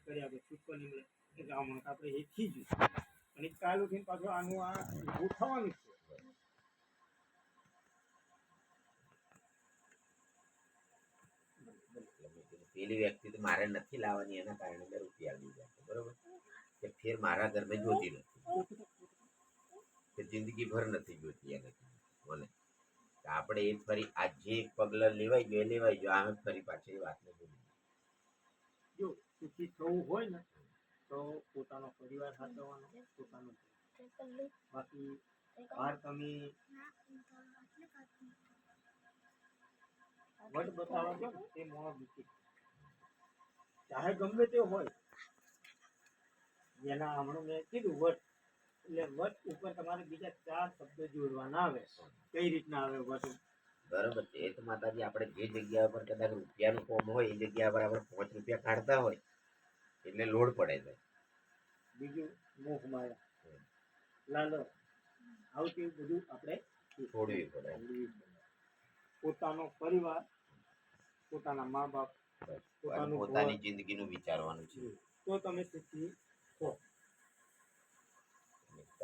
કરી આપણે છૂટકો નહીં મળે એટલે આમાં આપણે એ થઈ ગયું અને કાલ ઉઠીને પાછું આનું આ ઊભું થવાનું છે. પેલી વ્યક્તિ તો મારે નથી લાવવાની એના કારણે મેં રૂપિયા લીધા બરોબર કે ફેર મારા ઘરમાં જોતી નથી કે જિંદગી ભર નથી જોતી એને મને આપણે એ ફરી આ જે પગલા લેવાઈ ગયો એ લેવાઈ ગયો આમે ફરી પાછી એ વાતને ભૂલી જો સુખી થવું હોય ને તો પોતાનો પરિવાર સાચવવાનો પોતાનો બાકી બહાર તમે વટ બતાવવા દો ને તે મોણો દુઃખી ચાહે ગમે તે હોય જેના હમણાં મેં કીધું વટ એટલે વટ ઉપર તમારે બીજા 4 શબ્દો જોડવાના આવે કઈ રીતના આવે વટ બરોબર છે. એ તો માતાજી આપણે જે જગ્યા પર કદાચ રૂપિયાનું કોમ હોય એ જગ્યા પર આપણે 5 રૂપિયા કાઢતા હોય એટલે લોડ પડે છે. બીજું મોહ માયા લાલો આવું તેવું બધું આપણે છોડવી પડે. પોતાનો પરિવાર પોતાના મા બાપ પોતાની જિંદગીનું વિચારવાનું છે. તો તમે સુખી છો.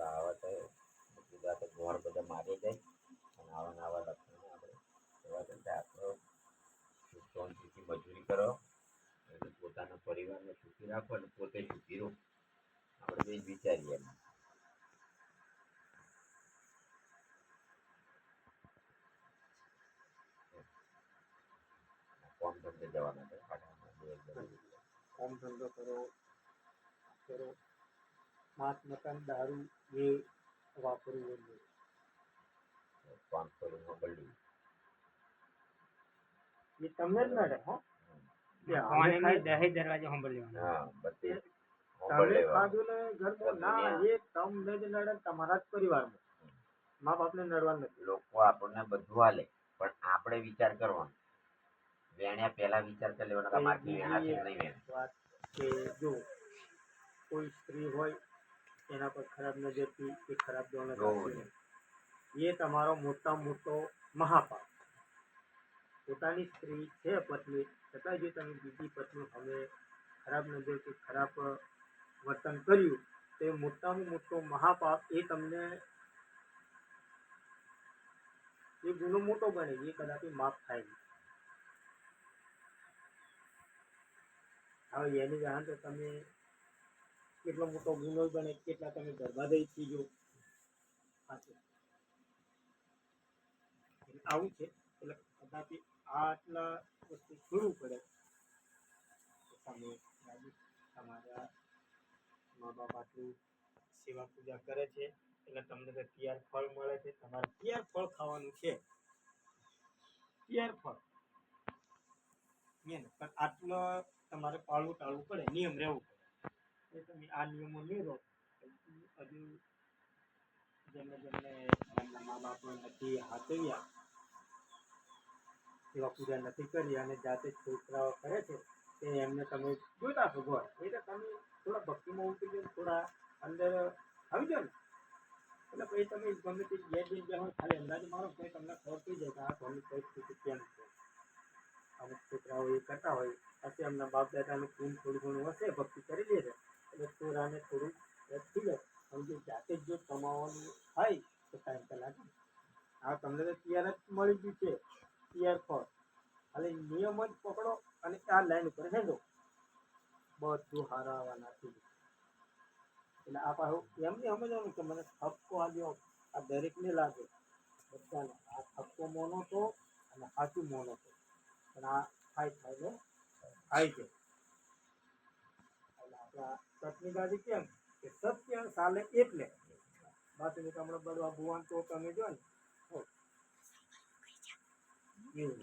આવા તો બધા તો ઘોર બધા મારી જાય અને આવા લક્ષણો આપણે એવા કરતા આપણો શાંતિથી મજૂરી કરો એટલે પોતાના પરિવારને સુખી રાખો અને પોતે સુખી રહો આપણે બે વિચારીએ કોમ ધંધે જવાના છે કામ ધંધો કરો કરો માંસ મકાન દારૂ એ વાપરવું નહીં. 500 રૂપિયા બળી એ તમને જ નડે હો દહેજ દરવાજે સાંભળવાનું હા બધી તમે ખાધું ને ઘરમાં ના એ તમને જ નડે તમારા જ પરિવારમાં મા બાપને નડવાનું નથી. લોકો આપણને બધું હાલે પણ આપણે વિચાર કરવાનો વેણ્યા પહેલા વિચાર કરી લેવાનો કે મારથી વેણાથી નહીં વેણ વાત કે જો કોઈ સ્ત્રી હોય એના પર ખરાબ નજરથી કે ખરાબ જોવાનું એ તમારો મોટો મહાપાપ. પોતાની સ્ત્રી છે પત્ની છતાં જો તમે બીજી પત્ની હવે ખરાબ નજરથી ખરાબ વર્તન કર્યું તો એ મોટામાં મોટો મહાપાપ એ તમને એ ગુનો મોટો બને એ કદાપી માફ થાય નહીં. હવે એની જાણ તો તમે કેટલો મોટો ગુનો બને કેટલા તમે બરબાદી થઈ ગયો આવું છે. એટલે કદાપી આટલા વસ્તુ છોડવું પડે તમે તમારા મા બાપ આટલું સેવા પૂજા કરે છે એટલે તમને તો તૈયાર ફળ મળે છે. તમારે તૈયાર ફળ ખાવાનું છે. તૈયાર ફળ પણ આટલો તમારે પાળવું ટાળવું પડે નિયમ રહેવું પડે. તમે આ નિયમો નહીં રહો હજુ જેમને એમના મા બાપ નથી હાથવ્યા સેવા પૂજા નથી કરી અને જાતે છોકરાઓ કરે છે તે એમને તમે જોતા છો ઘર એટલે તમે થોડા ભક્તિમાં ઉતરી જાઓ થોડા અંદર આવી જાઓ ને એટલે પછી તમે ગમે તે બે ખાલી અંદાજ મારો પછી તમને ખબર પડી જાય કે આ ઘરની પરિસ્થિતિ કેમ છે. અમુક છોકરાઓ એ કરતા હોય પછી એમના બાપ દાદાનું ખૂન થોડું ઘણું હશે ભક્તિ કરી લે છે એટલે છોરાને થોડું થઈ જાય પણ જો જાતે જ જો કમાવાનું થાય તો ટાઈમ તો લાગે. હા તમને તો તૈયાર જ મળી ગયું છે તૈયાર ફળ ખાલી નિયમ જ પકડો અને આ લાઈન ઉપર હેંડો બધું હારાવાના થઈ ગયું. એટલે આ પાછું એમ નહીં સમજવાનું કે મને ઠપકો આવ્યો આ દરેકને લાગે બધાને આ ઠપકો મોનો તો અને સાચું મોનો તો પણ આ થાય ને થાય છે. એટલે આપણા સતની ગાડી કેમ કે સત્ય ચાલે એટલે બાકી હમણાં બળવા ભુવાન તો તમે જો ને એવું